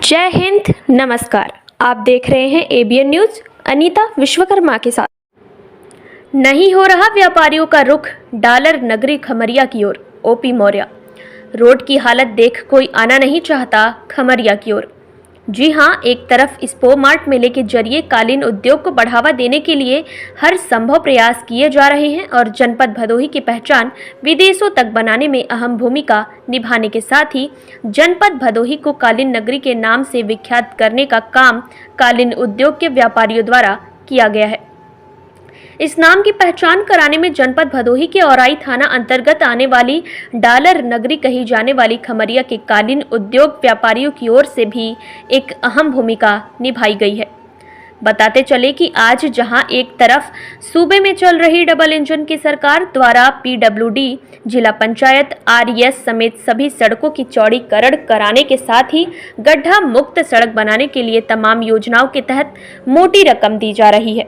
जय हिंद, नमस्कार। आप देख रहे हैं एबीएन न्यूज। अनीता विश्वकर्मा के साथ। नहीं हो रहा व्यापारियों का रुख डालर नगरी खमरिया की ओर। ओपी मौर्य। रोड की हालत देख कोई आना नहीं चाहता खमरिया की ओर। जी हाँ, एक तरफ स्पो मार्ट मेले के जरिए कालीन उद्योग को बढ़ावा देने के लिए हर संभव प्रयास किए जा रहे हैं और जनपद भदोही की पहचान विदेशों तक बनाने में अहम भूमिका निभाने के साथ ही जनपद भदोही को कालीन नगरी के नाम से विख्यात करने का काम कालीन उद्योग के व्यापारियों द्वारा किया गया है। इस नाम की पहचान कराने में जनपद भदोही के औराई थाना अंतर्गत आने वाली डालर नगरी कही जाने वाली खमरिया के कालीन उद्योग व्यापारियों की ओर से भी एक अहम भूमिका निभाई गई है। बताते चले कि आज जहां एक तरफ सूबे में चल रही डबल इंजन की सरकार द्वारा पीडब्ल्यूडी, जिला पंचायत, आरईएस समेत सभी सड़कों की चौड़ीकरण कराने के साथ ही गड्ढा मुक्त सड़क बनाने के लिए तमाम योजनाओं के तहत मोटी रकम दी जा रही है,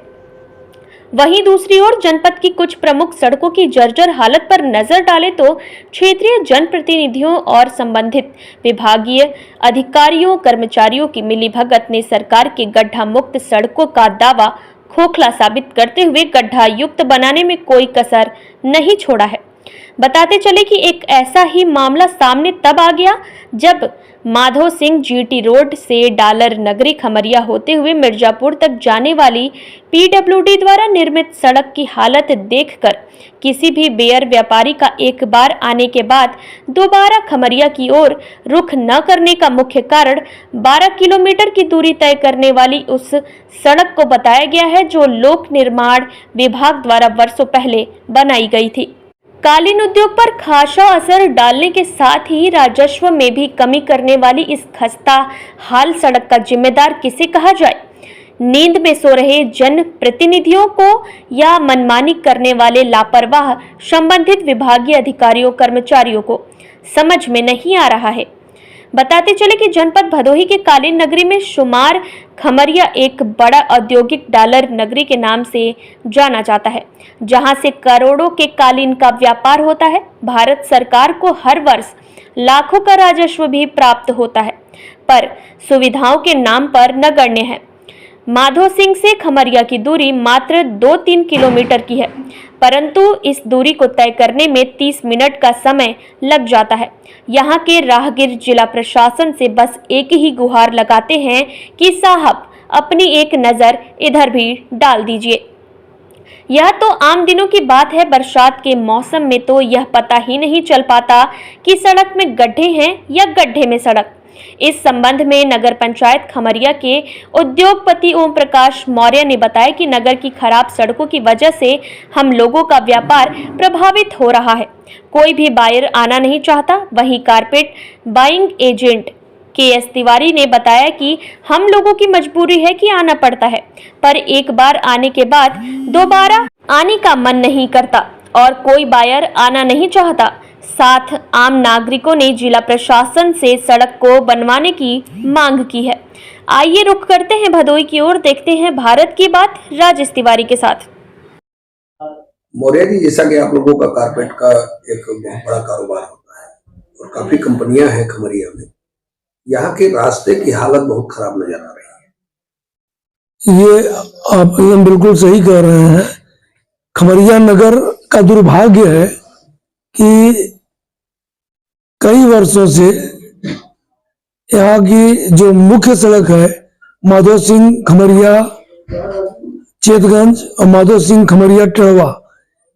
वहीं दूसरी ओर जनपद की कुछ प्रमुख सड़कों की जर्जर हालत पर नजर डालें तो क्षेत्रीय जनप्रतिनिधियों और संबंधित विभागीय अधिकारियों कर्मचारियों की मिलीभगत ने सरकार के गड्ढा मुक्त सड़कों का दावा खोखला साबित करते हुए गड्ढा युक्त बनाने में कोई कसर नहीं छोड़ा है। बताते चले कि एक ऐसा ही मामला सामने तब आ गया जब माधो सिंह जीटी रोड से डालर नगरी खमरिया होते हुए मिर्जापुर तक जाने वाली पीडब्ल्यूडी द्वारा निर्मित सड़क की हालत देखकर किसी भी बेयर व्यापारी का एक बार आने के बाद दोबारा खमरिया की ओर रुख न करने का मुख्य कारण 12 किलोमीटर की दूरी तय करने वाली उस सड़क को बताया गया है, जो लोक निर्माण विभाग द्वारा वर्षों पहले बनाई गई थी। कालीन उद्योग पर खासा असर डालने के साथ ही राजस्व में भी कमी करने वाली इस खस्ता हाल सड़क का जिम्मेदार किसे कहा जाए? नींद में सो रहे जन प्रतिनिधियों को या मनमानी करने वाले लापरवाह संबंधित विभागीय अधिकारियों कर्मचारियों को समझ में नहीं आ रहा है। बताते चले कि जनपद भदोही के कालीन नगरी में शुमार खमरिया एक बड़ा औद्योगिक डालर नगरी के नाम से जाना जाता है, जहां से करोड़ों के कालीन का व्यापार होता है। भारत सरकार को हर वर्ष लाखों का राजस्व भी प्राप्त होता है, पर सुविधाओं के नाम पर नगण्य है। माधो सिंह से खमरिया की दूरी मात्र 2-3 किलोमीटर की है, परंतु इस दूरी को तय करने में 30 मिनट का समय लग जाता है। यहाँ के राहगीर जिला प्रशासन से बस एक ही गुहार लगाते हैं कि साहब अपनी एक नज़र इधर भी डाल दीजिए। यह तो आम दिनों की बात है, बरसात के मौसम में तो यह पता ही नहीं चल पाता कि सड़क में गड्ढे हैं या गड्ढे में सड़क। इस संबंध में नगर पंचायत खमरिया के उद्योगपति ओम प्रकाश मौर्य ने बताया कि नगर की खराब सड़कों की वजह से हम लोगों का व्यापार प्रभावित हो रहा है। कोई भी बायर आना नहीं चाहता। वहीं carpet buying agent K S Tiwari ने बताया कि हम लोगों की मजबूरी है कि आना पड़ता है, पर एक बार आने के बाद दोबारा आने का मन नहीं करता और कोई बायर आना नहीं चाहता। साथ आम नागरिकों ने जिला प्रशासन से सड़क को बनवाने की मांग की है। आइए रुख करते हैं भदोही की ओर, देखते हैं भारत की बात राजेश तिवारी के साथ। मौर्य जी, जैसा कि आप लोगों का कारपेट का एक बहुत बड़ा कारोबार होता है और काफी कंपनियां हैं खमरिया में, यहाँ के रास्ते की हालत बहुत खराब नजर आ रही है। ये आप एकदम बिल्कुल सही कह रहे हैं। खमरिया नगर का दुर्भाग्य है कि कई वर्षों से यहाँ की जो मुख्य सड़क है माधो सिंह खमरिया चेतगंज और माधो सिंह खमरिया टेड़वा,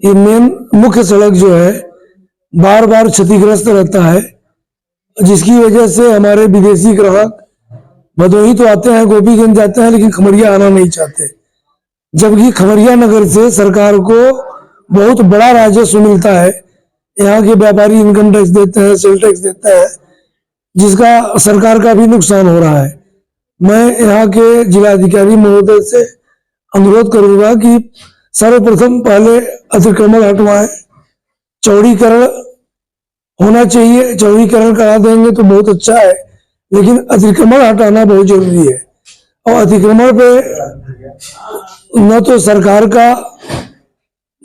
ये मेन मुख्य सड़क जो है बार बार क्षतिग्रस्त रहता है, जिसकी वजह से हमारे विदेशी ग्राहक भदोही तो आते हैं, गोपीगंज जाते हैं, लेकिन खमरिया आना नहीं चाहते, जबकि खमरिया नगर से सरकार को बहुत बड़ा राजस्व मिलता है। यहाँ के व्यापारी इनकम टैक्स देते हैं, सेल टैक्स देते हैं, जिसका सरकार का भी नुकसान हो रहा है। मैं यहाँ के जिलाधिकारी महोदय से अनुरोध करूंगा कि सर्वप्रथम पहले अतिक्रमण हटवाएं, चौड़ीकरण होना चाहिए। चौड़ीकरण करा देंगे तो बहुत अच्छा है, लेकिन अतिक्रमण हटाना बहुत जरूरी है। और अतिक्रमण पे न तो सरकार का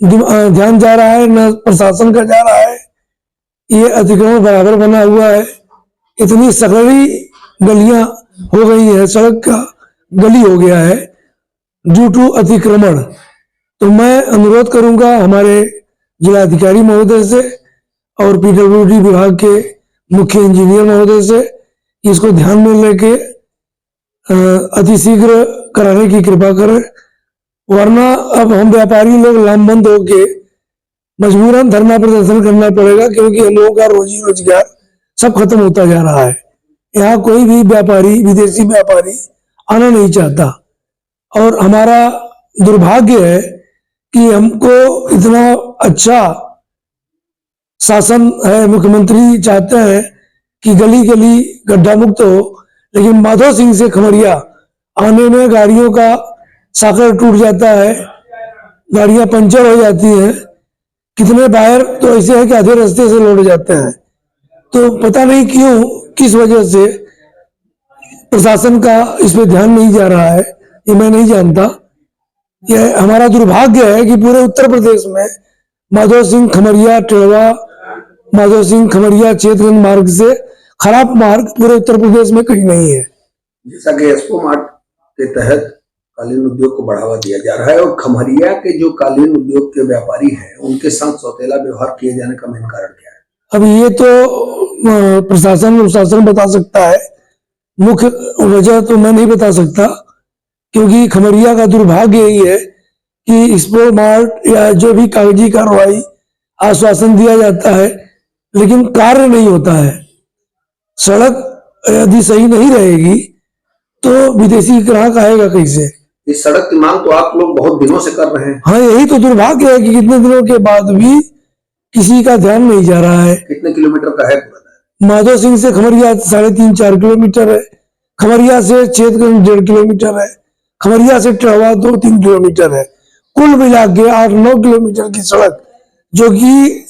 ध्यान जा रहा है, न प्रशासन का जा रहा है। ये अतिक्रमण बराबर बना हुआ है। इतनी सकड़ी गलियां हो गई है, सड़क का गली हो गया है ड्यू टू अतिक्रमण। तो मैं अनुरोध करूंगा हमारे जिलाधिकारी महोदय से और पीडब्ल्यूडी विभाग के मुख्य इंजीनियर महोदय से कि इसको ध्यान में लेके अतिशीघ्र कराने की कृपा करें, वरना अब हम व्यापारी लोग लामबंद होके मजबूरन धरना प्रदर्शन करना पड़ेगा, क्योंकि हम लोगों का रोजी रोजगार सब खत्म होता जा रहा है। यहाँ कोई भी व्यापारी, विदेशी व्यापारी आना नहीं चाहता, और हमारा दुर्भाग्य है कि हमको इतना अच्छा शासन है, मुख्यमंत्री चाहते हैं कि गली गली गड्ढा मुक्त हो, लेकिन माधो सिंह से खमरिया आने में गाड़ियों का साकर टूट जाता है, गाड़ियां पंचर हो जाती हैं। कितने बाहर तो ऐसे है कि आधे रास्ते से लौट जाते हैं। तो पता नहीं क्यों, किस वजह से प्रशासन का इस पे ध्यान नहीं जा रहा है, ये मैं नहीं जानता। यह हमारा दुर्भाग्य है कि पूरे उत्तर प्रदेश में माधो सिंह खमरिया टेड़वा, माधो सिंह खमरिया चेतगंज मार्ग से खराब मार्ग पूरे उत्तर प्रदेश में कहीं नहीं है। जैसा कि एक्सपो मार्ट के तहत कालीन उद्योग को बढ़ावा दिया जा रहा है, और खमरिया के जो कालीन उद्योग के व्यापारी हैं उनके साथ सौतेला व्यवहार किए जाने का मेन कारण क्या है? अब ये तो प्रशासन बता सकता है, मुख्य वजह तो मैं नहीं बता सकता, क्योंकि खमरिया का दुर्भाग्य यही है कि एक्सपो मार्ट या जो भी कागजी कार्रवाई आश्वासन दिया जाता है, लेकिन कार्य नहीं होता है। सड़क यदि सही नहीं रहेगी तो विदेशी ग्राहक आएगा कैसे? इस सड़क की मांग तो आप लोग बहुत दिनों से कर रहे हैं। हाँ, यही तो दुर्भाग्य है कि कितने दिनों के बाद भी किसी का ध्यान नहीं जा रहा है। कितने किलोमीटर का है पूरा? माधो सिंह से खमरिया 3.5-4 किलोमीटर है, खमरिया से चेतगंज 1.5 किलोमीटर है, खमरिया से टेड़वा 2-3 किलोमीटर है। कुल मिला के 8-9 किलोमीटर की सड़क, जो कि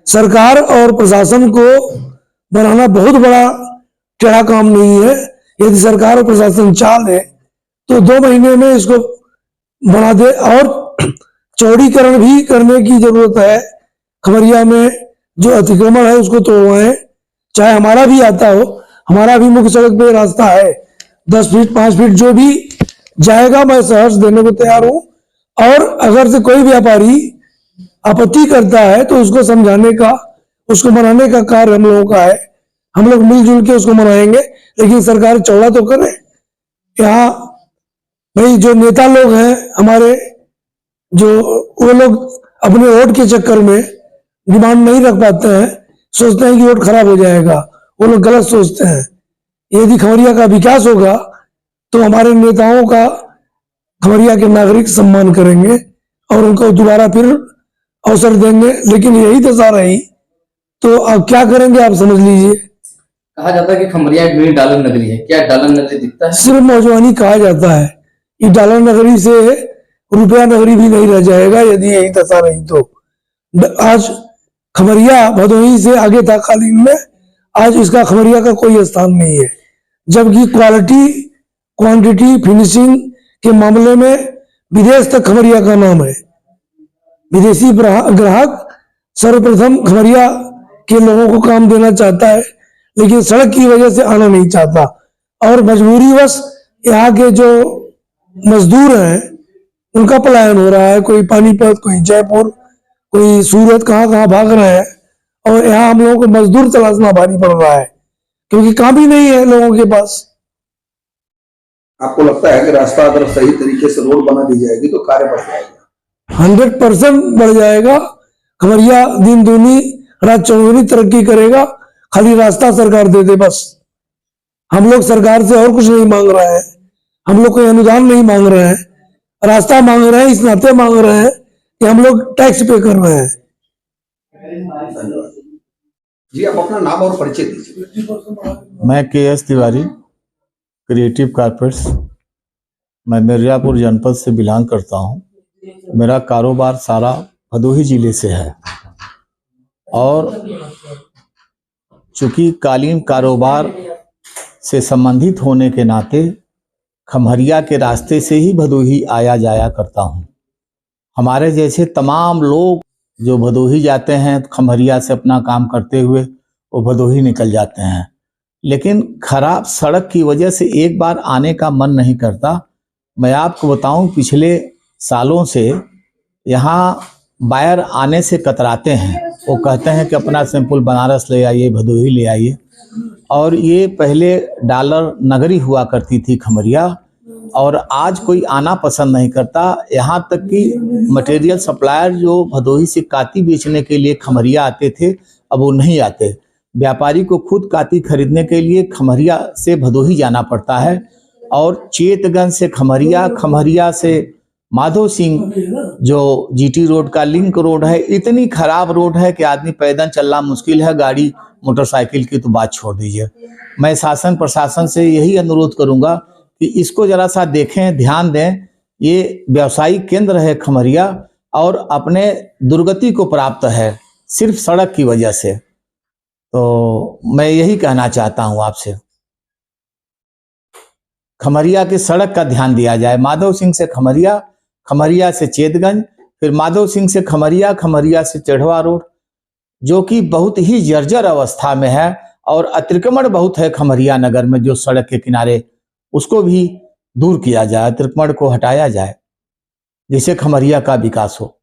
सरकार और प्रशासन को बनाना बहुत बड़ा टेढ़ा काम नहीं है। यदि सरकार और प्रशासन चाह ले तो 2 महीने में इसको बना दे, और चौड़ीकरण भी करने की जरूरत है। खमरिया में जो अतिक्रमण है उसको तोड़वाएं, चाहे हमारा भी आता हो, हमारा भी मुख्य सड़क पे रास्ता है 10 फीट 5 फीट जो भी जाएगा, मैं सहर्ष देने को तैयार हूं। और अगर से कोई व्यापारी आपत्ति करता है तो उसको समझाने का, उसको मनाने का कार्य हम लोगों का है। हम लोग मिलजुल के उसको मनाएंगे, लेकिन सरकार चौड़ा तो करे। यहाँ भाई जो नेता लोग हैं हमारे, जो वो लोग अपने वोट के चक्कर में डिमांड नहीं रख पाते हैं, सोचते हैं कि वोट खराब हो जाएगा, वो लोग गलत सोचते हैं। यदि खमरिया का विकास होगा तो हमारे नेताओं का खमरिया के नागरिक सम्मान करेंगे और उनको दोबारा फिर अवसर देंगे। लेकिन यही दशा रही तो अब क्या करेंगे, आप समझ लीजिए। कहा जाता है कि खमरिया एक मिनी डालर नगरी है, क्या डालर नगरी दिखता है? सिर्फ मौजवानी कहा जाता है, ये डालर नगरी से रुपया नगरी भी नहीं रह जाएगा यदि यही दशा रही तो। आज खमरिया भदोही से आगे था कालीन में, आज इसका खमरिया का कोई स्थान नहीं है, जबकि क्वालिटी, क्वांटिटी, फिनिशिंग के मामले में विदेश तक खमरिया का नाम है। विदेशी ग्राहक सर्वप्रथम खमरिया के लोगों को काम देना चाहता है, लेकिन सड़क की वजह से आना नहीं चाहता, और मजबूरीवश यहाँ के जो मजदूर हैं उनका पलायन हो रहा है। कोई पानीपत, कोई जयपुर, कोई सूरत, कहाँ कहाँ भाग रहे हैं, और यहाँ हम लोगों को मजदूर तलाशना भारी पड़ रहा है, क्योंकि काम ही नहीं है लोगों के पास। आपको लगता है कि रास्ता अगर सही तरीके से रोड बना दी जाएगी तो कार्य बढ़ जाएगा? 100% बढ़ जाएगा। खमरिया दिन दूनी रात चौगुनी तरक्की करेगा, खाली रास्ता सरकार दे दे बस। हम लोग सरकार से और कुछ नहीं मांग रहे हैं, हम लोग कोई अनुदान नहीं मांग रहे हैं, रास्ता मांग रहे हैं। इस नाते मांग रहे हैं कि हम लोग टैक्स पे कर रहे हैं। धन्यवाद जी। आप अपना नाम और परिचय दीजिए। मैं KS तिवारी, क्रिएटिव कारपेट्स, मैं मिर्जापुर जनपद से बिलोंग करता हूं। मेरा कारोबार सारा भदोही जिले से है, और चूंकि कालीन कारोबार से संबंधित होने के नाते खमरिया के रास्ते से ही भदोही आया जाया करता हूं। हमारे जैसे तमाम लोग जो भदोही जाते हैं खमरिया से अपना काम करते हुए वो भदोही निकल जाते हैं, लेकिन खराब सड़क की वजह से एक बार आने का मन नहीं करता। मैं आपको बताऊं, पिछले सालों से यहाँ बायर आने से कतराते हैं। वो कहते हैं कि अपना सैंपल बनारस ले आइए, भदोही ले आइए। और ये पहले डॉलर नगरी हुआ करती थी खमरिया, और आज कोई आना पसंद नहीं करता। यहाँ तक कि मटेरियल सप्लायर जो भदोही से काती बेचने के लिए खमरिया आते थे, अब वो नहीं आते। व्यापारी को खुद काती खरीदने के लिए खमरिया से भदोही जाना पड़ता है, और चेतगंज से खमरिया, खमरिया से माधो सिंह जो जीटी रोड का लिंक रोड है, इतनी खराब रोड है कि आदमी पैदल चलना मुश्किल है, गाड़ी मोटरसाइकिल की तो बात छोड़ दीजिए। मैं शासन प्रशासन से यही अनुरोध करूंगा कि इसको जरा सा देखें, ध्यान दें। ये व्यावसायिक केंद्र है खमरिया, और अपने दुर्गति को प्राप्त है सिर्फ सड़क की वजह से। तो मैं यही कहना चाहता हूं आपसे, खमरिया की सड़क का ध्यान दिया जाए। माधव सिंह से खमरिया, खमरिया से चेतगंज, फिर माधव सिंह से खमरिया, खमरिया से चढ़वा रोड, जो कि बहुत ही जर्जर अवस्था में है, और अतिक्रमण बहुत है खमरिया नगर में जो सड़क के किनारे, उसको भी दूर किया जाए, अतिक्रमण को हटाया जाए, जिससे खमरिया का विकास हो।